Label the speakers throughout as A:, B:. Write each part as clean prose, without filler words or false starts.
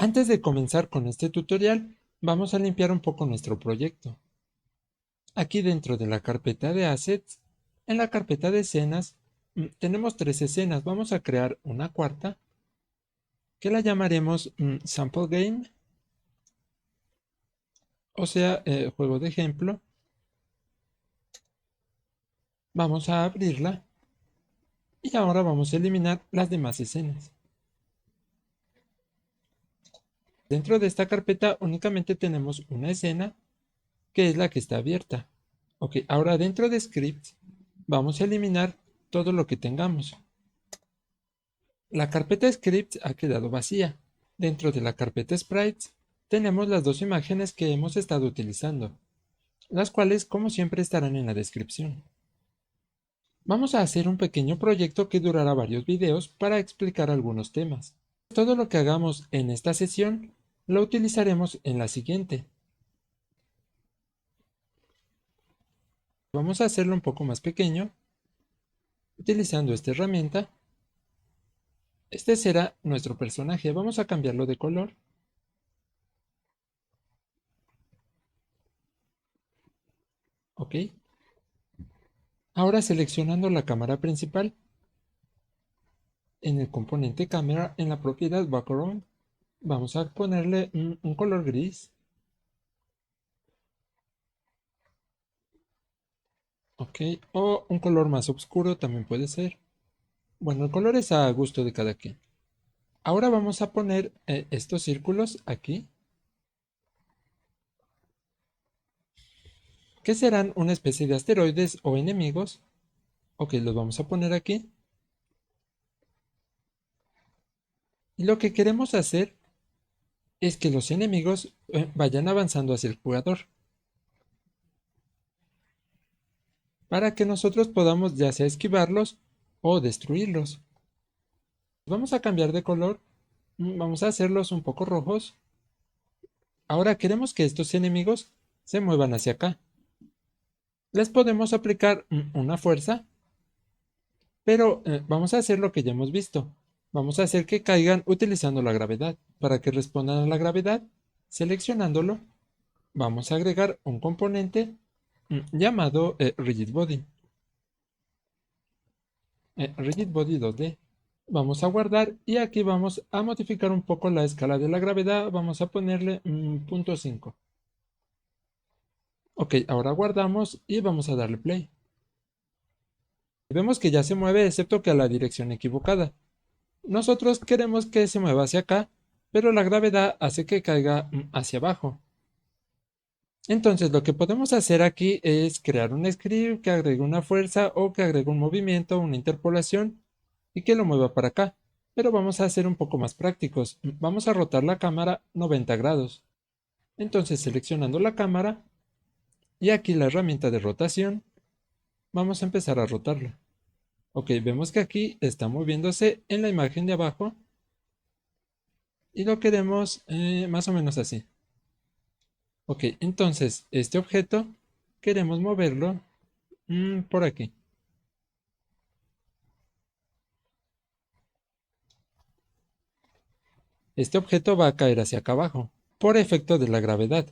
A: Antes de comenzar con este tutorial, vamos a limpiar un poco nuestro proyecto. Aquí dentro de la carpeta de Assets, en la carpeta de escenas, tenemos 3 escenas. Vamos a crear una cuarta, que la llamaremos Sample Game, o sea, juego de ejemplo. Vamos a abrirla y ahora vamos a eliminar las demás escenas. Dentro de esta carpeta únicamente tenemos una escena, que es la que está abierta. Ok, ahora dentro de Scripts vamos a eliminar todo lo que tengamos. La carpeta Scripts ha quedado vacía. Dentro de la carpeta Sprites tenemos las 2 imágenes que hemos estado utilizando, las cuales como siempre estarán en la descripción. Vamos a hacer un pequeño proyecto que durará varios videos para explicar algunos temas. Todo lo que hagamos en esta sesión lo utilizaremos en la siguiente. Vamos a hacerlo un poco más pequeño utilizando esta herramienta. Este será nuestro personaje. Vamos a cambiarlo de color. Ok. Ahora seleccionando la cámara principal, en el componente cámara, en la propiedad background, vamos a ponerle un color gris. Ok, o un color más oscuro también puede ser. Bueno, el color es a gusto de cada quien. Ahora vamos a poner estos círculos aquí, que serán una especie de asteroides o enemigos. Ok, los vamos a poner aquí. Y lo que queremos hacer es que los enemigos vayan avanzando hacia el jugador, para que nosotros podamos ya sea esquivarlos o destruirlos. Vamos a cambiar de color, vamos a hacerlos un poco rojos. Ahora queremos que estos enemigos se muevan hacia acá. Les podemos aplicar una fuerza, pero vamos a hacer lo que ya hemos visto. Vamos a hacer que caigan utilizando la gravedad. Para que respondan a la gravedad, seleccionándolo, vamos a agregar un componente llamado Rigid Body. Rigid Body 2D. Vamos a guardar y aquí vamos a modificar un poco la escala de la gravedad. Vamos a ponerle 0.5. Ok, ahora guardamos y vamos a darle play. Vemos que ya se mueve excepto que a la dirección equivocada. Nosotros queremos que se mueva hacia acá, pero la gravedad hace que caiga hacia abajo. Entonces lo que podemos hacer aquí es crear un script que agregue una fuerza o que agregue un movimiento, una interpolación y que lo mueva para acá. Pero vamos a ser un poco más prácticos. Vamos a rotar la cámara 90 grados. Entonces seleccionando la cámara y aquí la herramienta de rotación, vamos a empezar a rotarla. Ok, vemos que aquí está moviéndose en la imagen de abajo y lo queremos más o menos así. Ok, entonces este objeto queremos moverlo por aquí. Este objeto va a caer hacia acá abajo por efecto de la gravedad.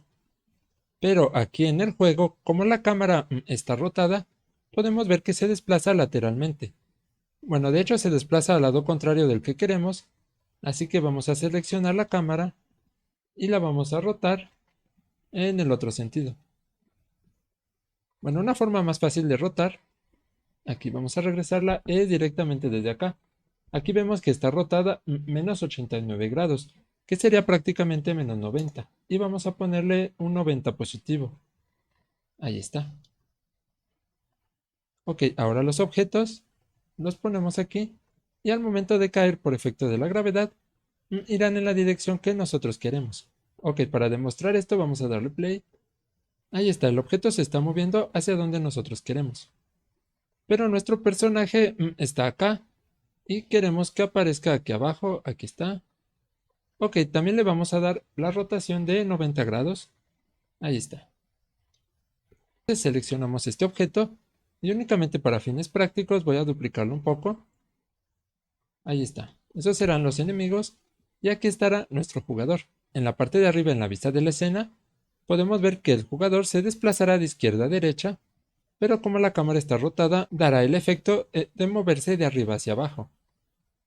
A: Pero aquí en el juego, como la cámara está rotada, podemos ver que se desplaza lateralmente. Bueno, de hecho se desplaza al lado contrario del que queremos, así que vamos a seleccionar la cámara y la vamos a rotar en el otro sentido. Bueno, una forma más fácil de rotar, aquí vamos a regresarla, es directamente desde acá. Aquí vemos que está rotada menos 89 grados, que sería prácticamente menos 90. Y vamos a ponerle un 90 positivo. Ahí está. Ok, ahora los objetos los ponemos aquí y al momento de caer por efecto de la gravedad, irán en la dirección que nosotros queremos. Ok, para demostrar esto vamos a darle play. Ahí está, el objeto se está moviendo hacia donde nosotros queremos. Pero nuestro personaje está acá y queremos que aparezca aquí abajo. Aquí está. Ok, también le vamos a dar la rotación de 90 grados. Ahí está. Entonces seleccionamos este objeto y únicamente para fines prácticos voy a duplicarlo un poco. Ahí está. Esos serán los enemigos Y aquí estará nuestro jugador. En la parte de arriba, en la vista de la escena, podemos ver que el jugador se desplazará de izquierda a derecha, pero como la cámara está rotada, dará el efecto de moverse de arriba hacia abajo.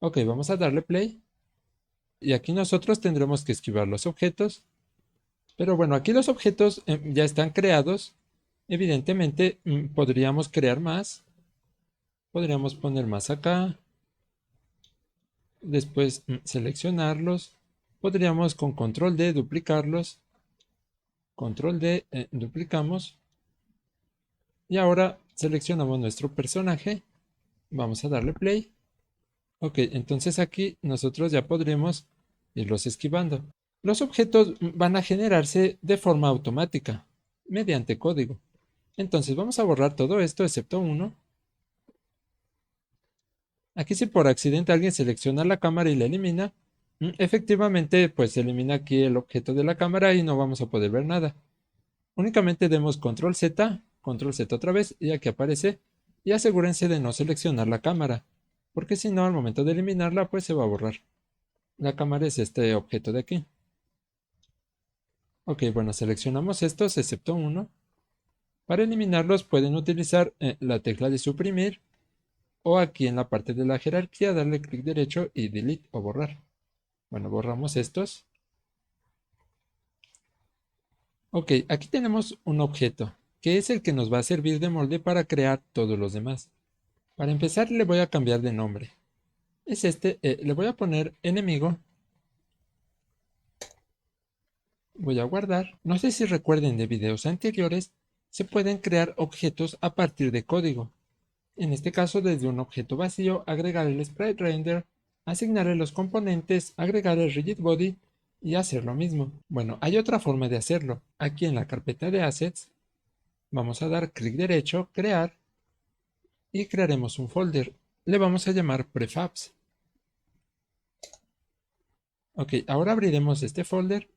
A: Ok, vamos a darle play. Y aquí nosotros tendremos que esquivar los objetos. Pero bueno, aquí los objetos ya están creados. Evidentemente, podríamos crear más. Podríamos poner más acá. Después seleccionarlos. Podríamos con control D duplicarlos. Control D, duplicamos. Y ahora seleccionamos nuestro personaje. Vamos a darle play. Ok, entonces aquí nosotros ya podremos irlos esquivando. Los objetos van a generarse de forma automática, mediante código. Entonces vamos a borrar todo esto excepto uno. Aquí si por accidente alguien selecciona la cámara y la elimina, efectivamente pues se elimina aquí el objeto de la cámara y no vamos a poder ver nada. Únicamente demos control Z otra vez y aquí aparece, y asegúrense de no seleccionar la cámara, porque si no al momento de eliminarla pues se va a borrar. La cámara es este objeto de aquí. Ok, bueno, seleccionamos estos excepto uno. Para eliminarlos pueden utilizar la tecla de suprimir o aquí en la parte de la jerarquía darle clic derecho y delete o borrar. Bueno, borramos estos. Ok, aquí tenemos un objeto, que es el que nos va a servir de molde para crear todos los demás. Para empezar le voy a cambiar de nombre. Es este, le voy a poner enemigo. Voy a guardar. No sé si recuerden de videos anteriores, se pueden crear objetos a partir de código. En este caso, desde un objeto vacío, agregar el sprite render, asignarle los componentes, agregar el rigid body y hacer lo mismo. Bueno, hay otra forma de hacerlo. Aquí en la carpeta de assets, vamos a dar clic derecho, crear, y crearemos un folder. Le vamos a llamar prefabs. Ok, ahora abriremos este folder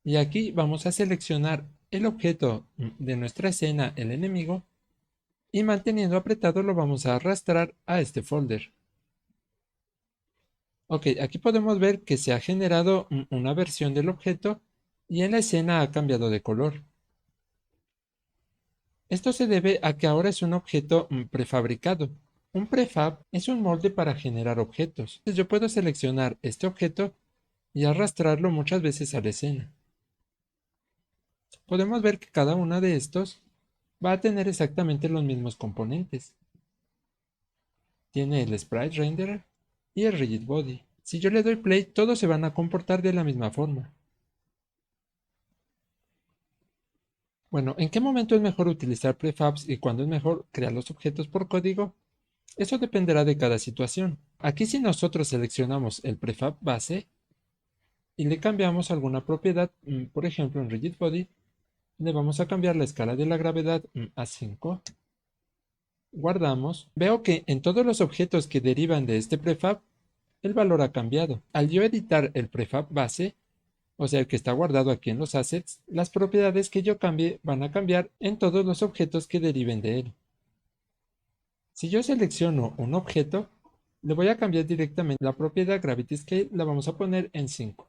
A: y aquí vamos a seleccionar el objeto de nuestra escena, el enemigo, y manteniendo apretado lo vamos a arrastrar a este folder. Ok, aquí podemos ver que se ha generado una versión del objeto y en la escena ha cambiado de color. Esto se debe a que ahora es un objeto prefabricado. Un prefab es un molde para generar objetos. Entonces yo puedo seleccionar este objeto y arrastrarlo muchas veces a la escena. Podemos ver que cada uno de estos va a tener exactamente los mismos componentes. Tiene el sprite renderer y el rigid body. Si yo le doy play, todos se van a comportar de la misma forma. Bueno, ¿en qué momento es mejor utilizar prefabs y cuándo es mejor crear los objetos por código? Eso dependerá de cada situación. Aquí si nosotros seleccionamos el prefab base y le cambiamos alguna propiedad, por ejemplo en rigid body, le vamos a cambiar la escala de la gravedad a 5. Guardamos. Veo que en todos los objetos que derivan de este prefab, el valor ha cambiado. Al yo editar el prefab base, o sea, el que está guardado aquí en los assets, las propiedades que yo cambie van a cambiar en todos los objetos que deriven de él. Si yo selecciono un objeto, le voy a cambiar directamente la propiedad Gravity Scale, la vamos a poner en 5.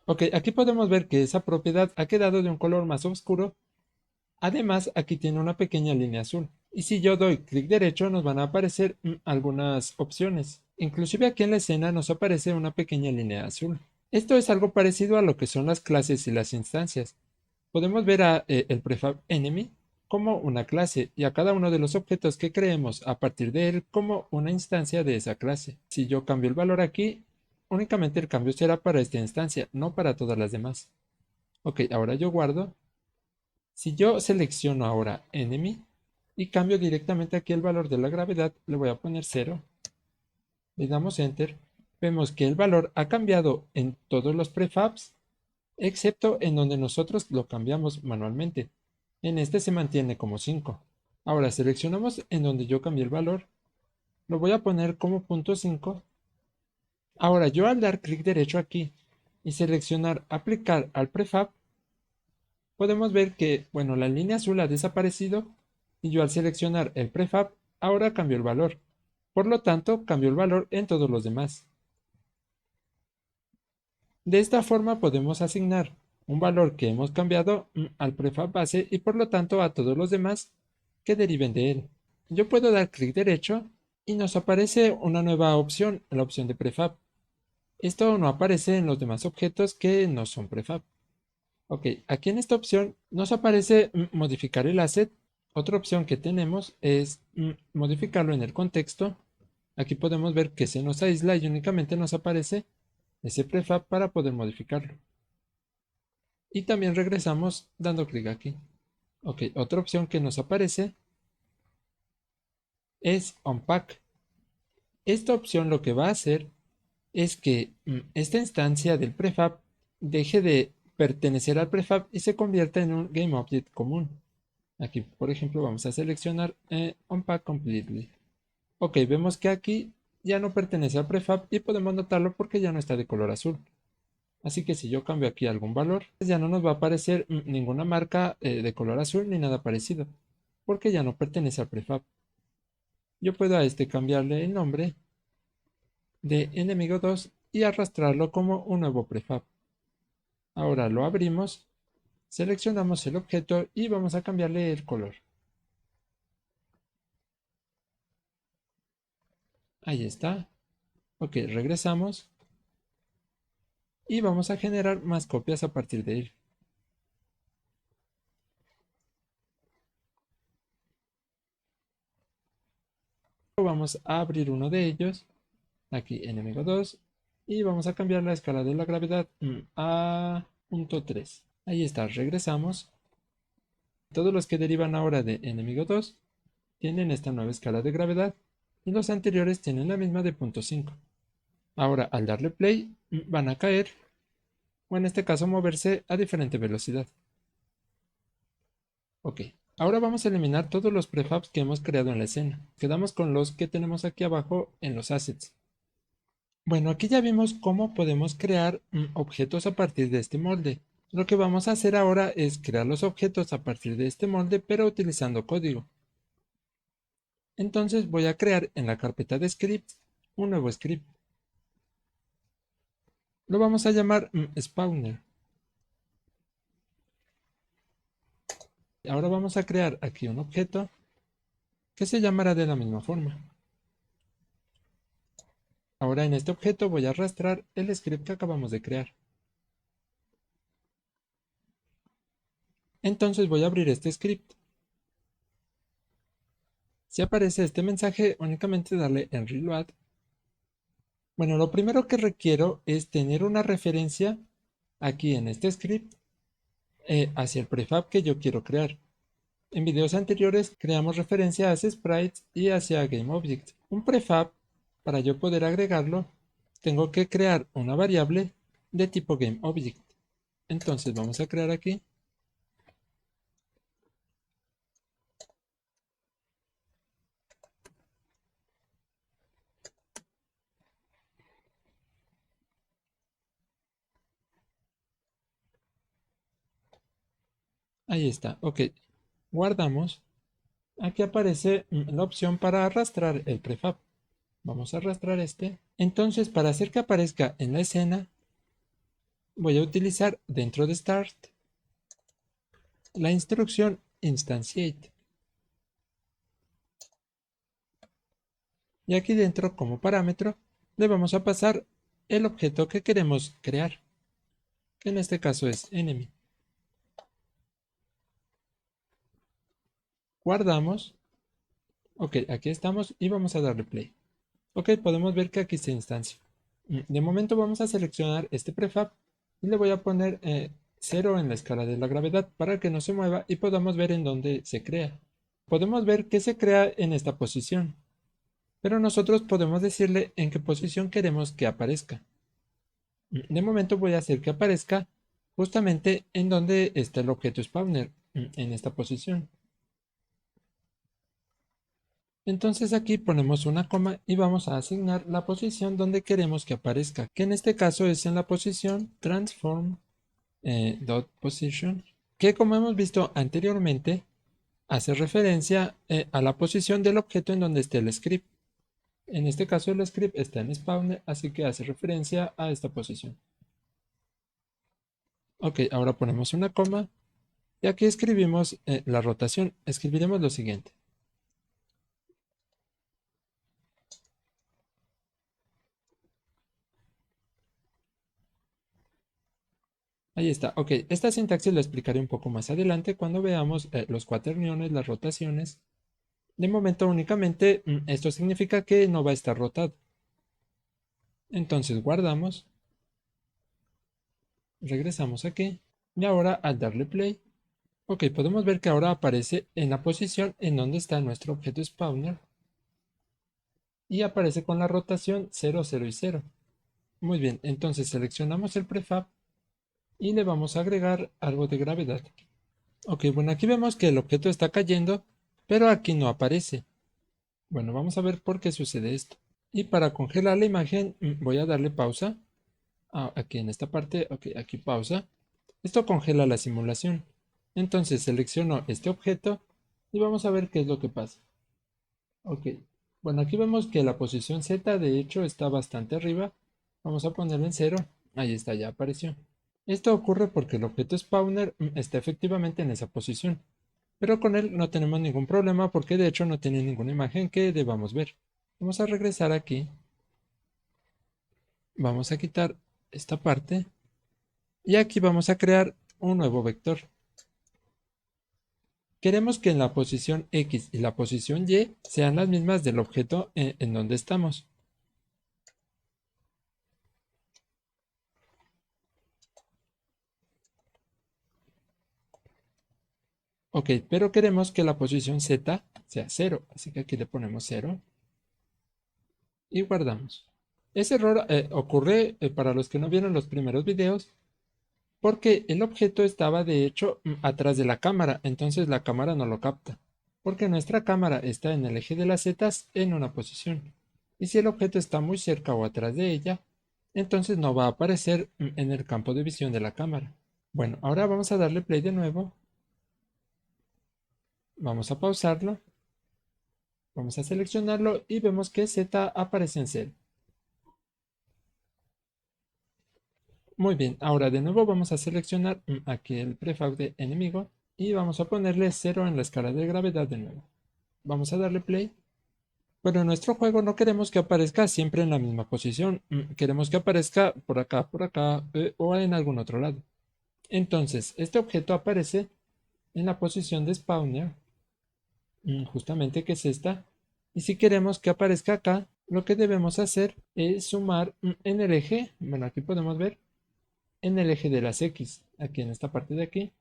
A: Ok, aquí podemos ver que esa propiedad ha quedado de un color más oscuro. Además, aquí tiene una pequeña línea azul. Y si yo doy clic derecho, nos van a aparecer algunas opciones. Inclusive aquí en la escena nos aparece una pequeña línea azul. Esto es algo parecido a lo que son las clases y las instancias. Podemos ver a el prefab enemy como una clase y a cada uno de los objetos que creemos a partir de él como una instancia de esa clase. Si yo cambio el valor aquí, únicamente el cambio será para esta instancia, no para todas las demás. Ok, ahora yo guardo. Si yo selecciono ahora enemy y cambio directamente aquí el valor de la gravedad, le voy a poner 0. Le damos enter. Vemos que el valor ha cambiado en todos los prefabs excepto en donde nosotros lo cambiamos manualmente. En este se mantiene como 5. Ahora seleccionamos en donde yo cambié el valor, lo voy a poner como .5. Ahora yo al dar clic derecho aquí y seleccionar aplicar al prefab, podemos ver que, bueno, la línea azul ha desaparecido y yo al seleccionar el prefab, ahora cambió el valor. Por lo tanto, cambió el valor en todos los demás. De esta forma podemos asignar un valor que hemos cambiado al prefab base y por lo tanto a todos los demás que deriven de él. Yo puedo dar clic derecho y nos aparece una nueva opción, la opción de prefab. Esto no aparece en los demás objetos que no son prefab. Ok, aquí en esta opción nos aparece modificar el asset. Otra opción que tenemos es modificarlo en el contexto. Aquí podemos ver que se nos aísla y únicamente nos aparece ese prefab para poder modificarlo. Y también regresamos dando clic aquí. Ok, otra opción que nos aparece es Unpack. Esta opción lo que va a hacer es que esta instancia del prefab deje de pertenecer al prefab y se convierta en un GameObject común. Aquí, por ejemplo, vamos a seleccionar Unpack Completely. Ok, vemos que aquí ya no pertenece al prefab y podemos notarlo porque ya no está de color azul. Así que si yo cambio aquí algún valor, pues ya no nos va a aparecer ninguna marca de color azul ni nada parecido, porque ya no pertenece al prefab. Yo puedo a este cambiarle el nombre de enemigo 2 y arrastrarlo como un nuevo prefab. Ahora lo abrimos, seleccionamos el objeto y vamos a cambiarle el color. Ahí está. Ok, regresamos y vamos a generar más copias a partir de él. Vamos a abrir uno de ellos, aquí enemigo 2, y vamos a cambiar la escala de la gravedad a 0.3. Ahí está, regresamos. Todos los que derivan ahora de enemigo 2 tienen esta nueva escala de gravedad y los anteriores tienen la misma de 0.5. Ahora, al darle play, van a caer, o en este caso moverse a diferente velocidad. Ok, ahora vamos a eliminar todos los prefabs que hemos creado en la escena. Quedamos con los que tenemos aquí abajo en los assets. Bueno, aquí ya vimos cómo podemos crear objetos a partir de este molde. Lo que vamos a hacer ahora es crear los objetos a partir de este molde, pero utilizando código. Entonces voy a crear en la carpeta de scripts un nuevo script. Lo vamos a llamar spawner. Ahora vamos a crear aquí un objeto que se llamará de la misma forma. Ahora en este objeto voy a arrastrar el script que acabamos de crear. Entonces voy a abrir este script. Si aparece este mensaje, únicamente darle en reload. Bueno, lo primero que requiero es tener una referencia aquí en este script hacia el prefab que yo quiero crear. En videos anteriores creamos referencia hacia sprites y hacia GameObject. Un prefab, para yo poder agregarlo, tengo que crear una variable de tipo GameObject. Entonces vamos a crear aquí. Ahí está, ok. Guardamos. Aquí aparece la opción para arrastrar el prefab. Vamos a arrastrar este. Entonces, para hacer que aparezca en la escena, voy a utilizar dentro de Start la instrucción Instantiate. Y aquí dentro, como parámetro, le vamos a pasar el objeto que queremos crear, que en este caso es enemy. Guardamos. Ok, aquí estamos y vamos a darle play. Ok, podemos ver que aquí se instancia. De momento vamos a seleccionar este prefab y le voy a poner 0 en la escala de la gravedad para que no se mueva y podamos ver en dónde se crea. Podemos ver que se crea en esta posición, pero nosotros podemos decirle en qué posición queremos que aparezca. De momento voy a hacer que aparezca justamente en donde está el objeto spawner, en esta posición. Entonces aquí ponemos una coma y vamos a asignar la posición donde queremos que aparezca, que en este caso es en la posición transform.position, que como hemos visto anteriormente, hace referencia a la posición del objeto en donde esté el script. En este caso el script está en spawner, así que hace referencia a esta posición. Ok, ahora ponemos una coma y aquí escribimos la rotación. Escribiremos lo siguiente. Ahí está. Ok, esta sintaxis la explicaré un poco más adelante cuando veamos los cuaterniones, las rotaciones. De momento únicamente esto significa que no va a estar rotado. Entonces guardamos, regresamos aquí y ahora al darle play, ok, podemos ver que ahora aparece en la posición en donde está nuestro objeto spawner y aparece con la rotación 0, 0 y 0. Muy bien, entonces seleccionamos el prefab y le vamos a agregar algo de gravedad. Ok, bueno, aquí vemos que el objeto está cayendo, pero aquí no aparece. Bueno, vamos a ver por qué sucede esto. Y para congelar la imagen voy a darle pausa. Aquí en esta parte, ok, aquí pausa. Esto congela la simulación. Entonces selecciono este objeto y vamos a ver qué es lo que pasa. Ok, bueno, aquí vemos que la posición Z de hecho está bastante arriba. Vamos a ponerlo en cero. Ahí está, ya apareció. Esto ocurre porque el objeto spawner está efectivamente en esa posición, pero con él no tenemos ningún problema porque de hecho no tiene ninguna imagen que debamos ver. Vamos a regresar aquí, vamos a quitar esta parte y aquí vamos a crear un nuevo vector. Queremos que en la posición X y la posición Y sean las mismas del objeto en donde estamos. Ok, pero queremos que la posición Z sea cero, así que aquí le ponemos cero y guardamos. Ese error ocurre para los que no vieron los primeros videos porque el objeto estaba de hecho atrás de la cámara, entonces la cámara no lo capta, porque nuestra cámara está en el eje de las zetas en una posición, y si el objeto está muy cerca o atrás de ella, entonces no va a aparecer en el campo de visión de la cámara. Bueno, ahora vamos a darle play de nuevo, vamos a pausarlo, vamos a seleccionarlo y vemos que Z aparece en cero. Muy bien, ahora de nuevo vamos a seleccionar aquí el prefab de enemigo y vamos a ponerle 0 en la escala de gravedad de nuevo. Vamos a darle play. Pero en nuestro juego no queremos que aparezca siempre en la misma posición. Queremos que aparezca por acá o en algún otro lado. Entonces, este objeto aparece en la posición de spawner, justamente que es esta. Y si queremos que aparezca acá, lo que debemos hacer es sumar en el eje, bueno, aquí podemos ver, en el eje de las X, aquí en esta parte de aquí.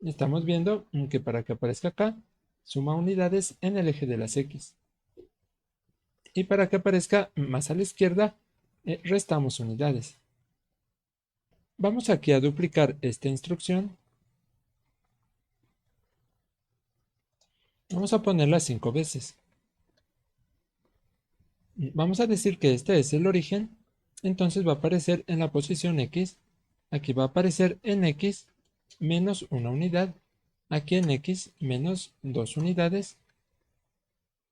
A: Estamos viendo que para que aparezca acá, suma unidades en el eje de las X. Y para que aparezca más a la izquierda, restamos unidades. Vamos aquí a duplicar esta instrucción. Vamos a ponerla 5 veces. Vamos a decir que este es el origen. Entonces va a aparecer en la posición X. Aquí va a aparecer en X menos una unidad. Aquí en X menos 2 unidades.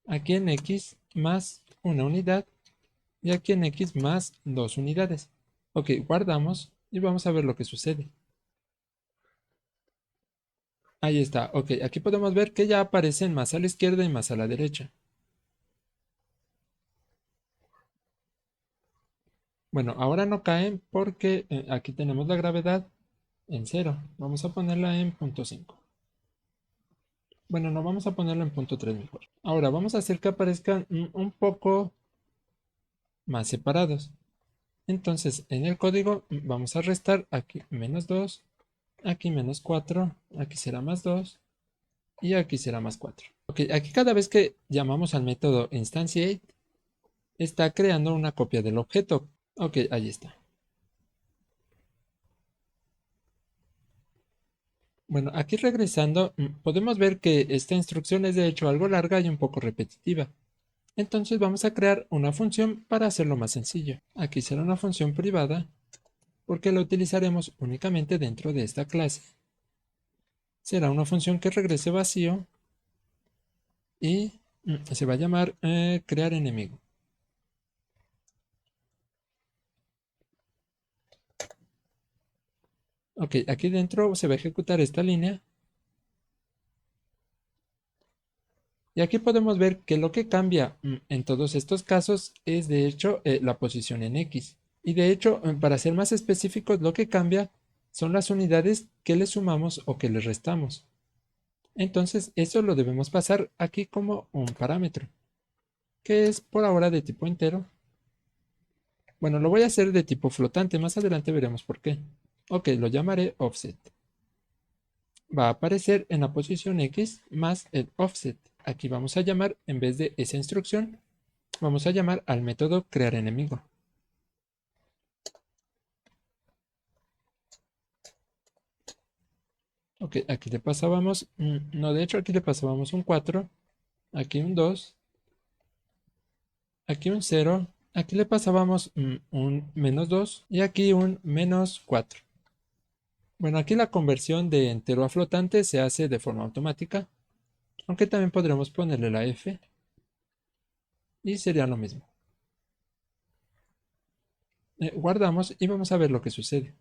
A: Aquí en X más una unidad. Y aquí en X más 2 unidades. Ok, guardamos y vamos a ver lo que sucede. Ahí está, ok, aquí podemos ver que ya aparecen más a la izquierda y más a la derecha. Bueno, ahora no caen porque aquí tenemos la gravedad en cero. Vamos a ponerla en punto 5. Bueno, no, vamos a ponerla en punto 3 mejor. Ahora vamos a hacer que aparezcan un poco más separados. Entonces, en el código vamos a restar aquí menos 2, aquí menos 4, aquí será más 2 y aquí será más 4. Ok, aquí cada vez que llamamos al método instantiate, está creando una copia del objeto. Ok, ahí está. Bueno, aquí regresando, podemos ver que esta instrucción es de hecho algo larga y un poco repetitiva. Entonces vamos a crear una función para hacerlo más sencillo. Aquí será una función privada porque la utilizaremos únicamente dentro de esta clase. Será una función que regrese vacío y se va a llamar crear enemigo. Ok, aquí dentro se va a ejecutar esta línea. Y aquí podemos ver que lo que cambia en todos estos casos es de hecho la posición en X. Y de hecho, para ser más específicos, lo que cambia son las unidades que le sumamos o que le restamos. Entonces, eso lo debemos pasar aquí como un parámetro, que es por ahora de tipo entero. Bueno, lo voy a hacer de tipo flotante, más adelante veremos por qué. Ok, lo llamaré offset. Va a aparecer en la posición X más el offset. Aquí vamos a llamar, en vez de esa instrucción, vamos a llamar al método crear enemigo. Ok, aquí le pasábamos, no, de hecho aquí le pasábamos un 4, aquí un 2, aquí un 0, aquí le pasábamos un menos 2 y aquí un menos 4. Bueno, aquí la conversión de entero a flotante se hace de forma automática, aunque también podremos ponerle la F y sería lo mismo. Guardamos y vamos a ver lo que sucede.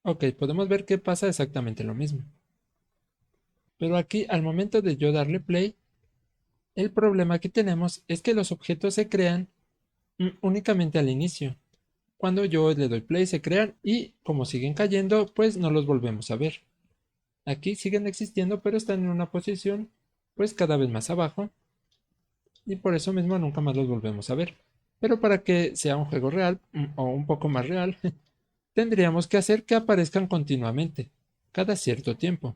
A: Ok, podemos ver que pasa exactamente lo mismo. Pero aquí, al momento de yo darle play, el problema que tenemos es que los objetos se crean únicamente al inicio. Cuando yo le doy play se crean y como siguen cayendo, pues no los volvemos a ver. Aquí siguen existiendo, pero están en una posición pues cada vez más abajo y por eso mismo nunca más los volvemos a ver. Pero para que sea un juego real o un poco más real, tendríamos que hacer que aparezcan continuamente, cada cierto tiempo.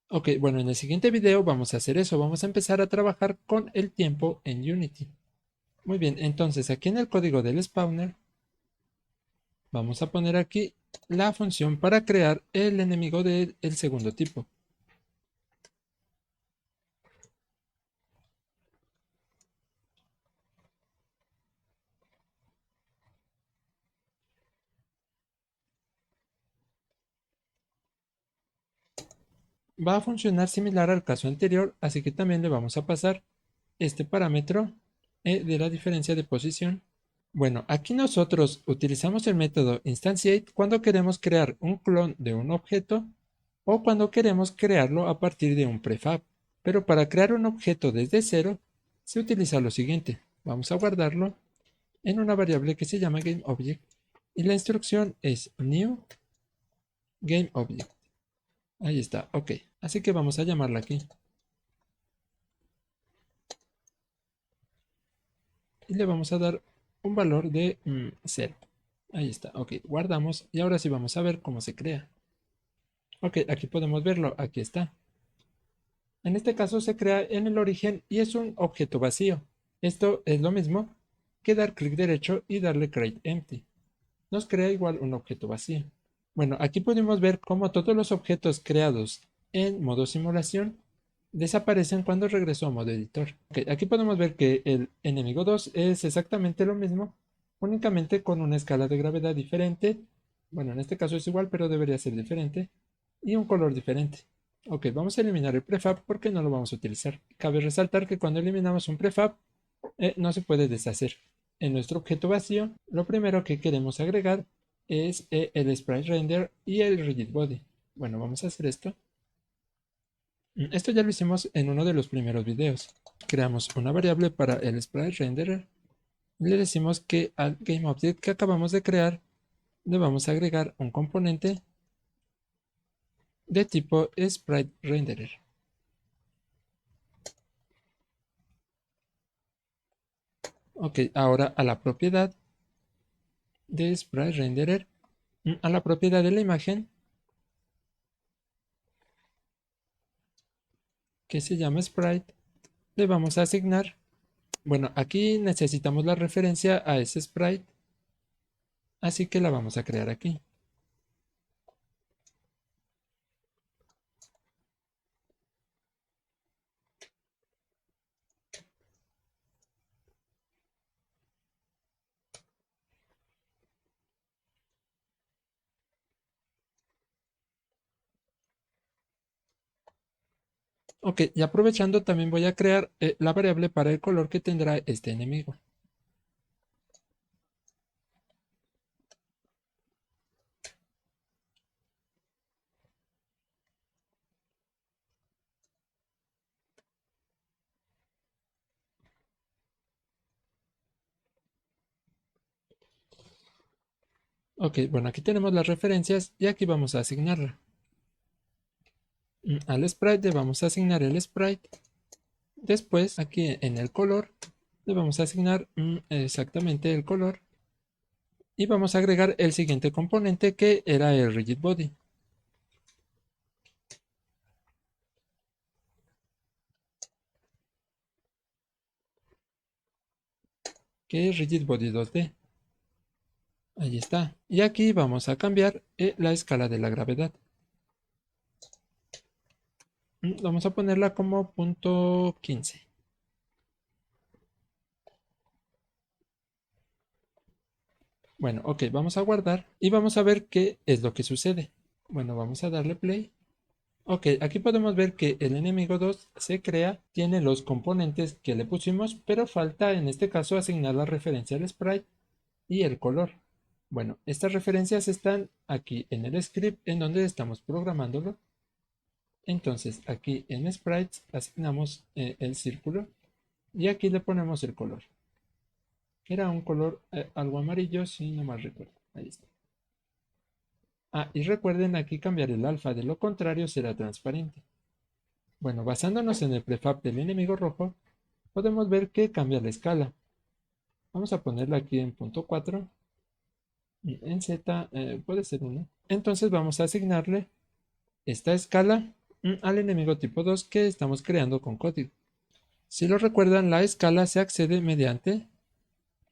A: Ok, bueno, en el siguiente video vamos a hacer eso, vamos a empezar a trabajar con el tiempo en Unity. Muy bien, entonces aquí en el código del spawner vamos a poner aquí la función para crear el enemigo del segundo tipo. Va a funcionar similar al caso anterior, así que también le vamos a pasar este parámetro de la diferencia de posición. Bueno, aquí nosotros utilizamos el método instantiate cuando queremos crear un clon de un objeto o cuando queremos crearlo a partir de un prefab. Pero para crear un objeto desde cero, se utiliza lo siguiente. Vamos a guardarlo en una variable que se llama GameObject y la instrucción es new GameObject. Ahí está, ok. Así que vamos a llamarla aquí. Y le vamos a dar un valor de 0. Ahí está, ok. Guardamos y ahora sí vamos a ver cómo se crea. Ok, aquí podemos verlo, aquí está. En este caso se crea en el origen y es un objeto vacío. Esto es lo mismo que dar clic derecho y darle create empty. Nos crea igual un objeto vacío. Bueno, aquí podemos ver cómo todos los objetos creados en modo simulación desaparecen cuando regreso a modo editor. Ok, aquí podemos ver que el enemigo 2 es exactamente lo mismo, únicamente con una escala de gravedad diferente. Bueno, en este caso es igual, pero debería ser diferente. Y un color diferente. Ok, vamos a eliminar el prefab porque no lo vamos a utilizar. Cabe resaltar que cuando eliminamos un prefab, no se puede deshacer. En nuestro objeto vacío, lo primero que queremos agregar es el sprite render y el rigid body. Bueno, vamos a hacer esto. Esto ya lo hicimos en uno de los primeros videos. Creamos una variable para el sprite renderer. Le decimos que al GameObject que acabamos de crear le vamos a agregar un componente de tipo sprite renderer. Ok, ahora a la propiedad de sprite renderer, a la propiedad de la imagen que se llama sprite, le vamos a asignar. Bueno, aquí necesitamos la referencia a ese sprite, así que la vamos a crear aquí. Ok, y aprovechando también voy a crear la variable para el color que tendrá este enemigo. Ok, bueno, aquí tenemos las referencias y aquí vamos a asignarla. Al sprite le vamos a asignar el sprite. Después, aquí en el color, le vamos a asignar exactamente el color. Y vamos a agregar el siguiente componente que era el rigid body. Que es rigid body 2D. Ahí está. Y aquí vamos a cambiar la escala de la gravedad. Vamos a ponerla como punto 15. Bueno, ok, vamos a guardar y vamos a ver qué es lo que sucede. Bueno, vamos a darle play. Ok, aquí podemos ver que el enemigo 2 se crea, tiene los componentes que le pusimos, pero falta en este caso asignar la referencia al sprite y el color. Bueno, estas referencias están aquí en el script en donde estamos programándolo. Entonces aquí en sprites asignamos el círculo y aquí le ponemos el color. Era un color algo amarillo, si no mal recuerdo. Ahí está. Ah, y recuerden aquí cambiar el alfa, de lo contrario será transparente. Bueno, basándonos en el prefab del enemigo rojo, podemos ver que cambia la escala. Vamos a ponerla aquí en punto 4. En Z puede ser 1. Entonces vamos a asignarle esta escala al enemigo tipo 2 que estamos creando con código. Si lo recuerdan, la escala se accede mediante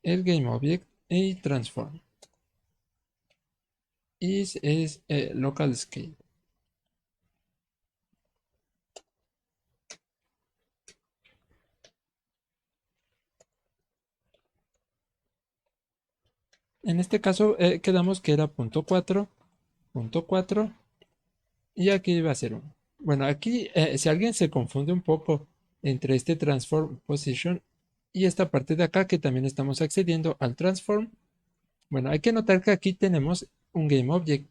A: el GameObject y Transform. Y es Local Scale. En este caso quedamos que era punto 4, punto 4 y aquí va a ser 1. Bueno, aquí si alguien se confunde un poco entre este Transform Position y esta parte de acá que también estamos accediendo al Transform, bueno, hay que notar que aquí tenemos un GameObject.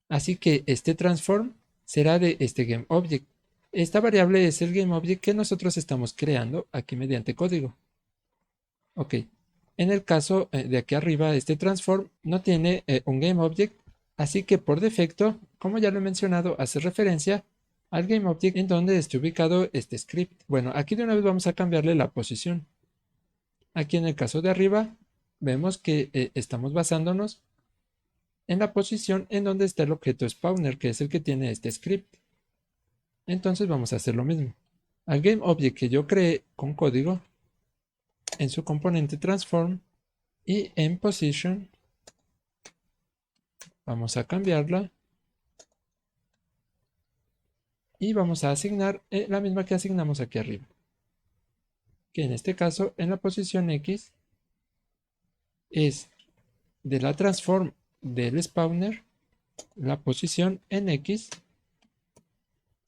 A: Así que este transform será de este GameObject. Esta variable es el GameObject que nosotros estamos creando aquí mediante código. Ok. En el caso de aquí arriba, este transform no tiene un GameObject, así que por defecto, como ya lo he mencionado, hace referencia al GameObject en donde esté ubicado este script. Bueno, aquí de una vez vamos a cambiarle la posición. Aquí en el caso de arriba, vemos que estamos basándonos en la posición en donde está el objeto spawner, que es el que tiene este script. Entonces vamos a hacer lo mismo. Al GameObject que yo creé con código, en su componente transform y en position, vamos a cambiarla y vamos a asignar la misma que asignamos aquí arriba. Que en este caso, en la posición X, es de la transform del spawner, la posición en X,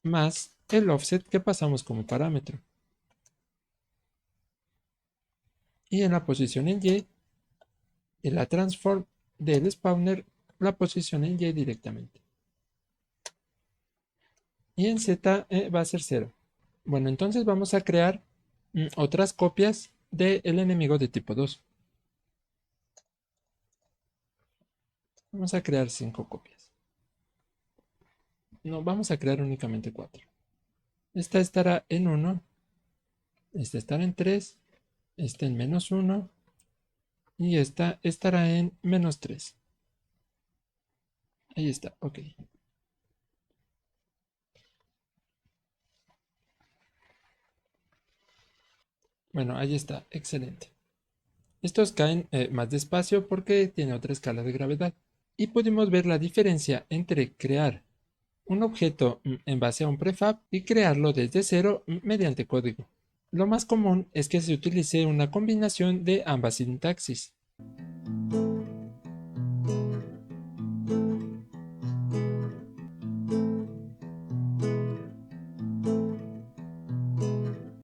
A: más el offset que pasamos como parámetro. Y en la posición en Y, en la transform del spawner, la posición en Y directamente. Y en Z va a ser 0. Bueno, entonces vamos a crear otras copias del enemigo de tipo 2. Vamos a crear 5 copias. No, vamos a crear únicamente 4. Esta estará en 1. Esta estará en 3. Esta en -1. Y esta estará en -3. Ahí está, ok. Bueno, ahí está, excelente. Estos caen más despacio porque tiene otra escala de gravedad. Y pudimos ver la diferencia entre crear un objeto en base a un prefab y crearlo desde cero mediante código. Lo más común es que se utilice una combinación de ambas sintaxis.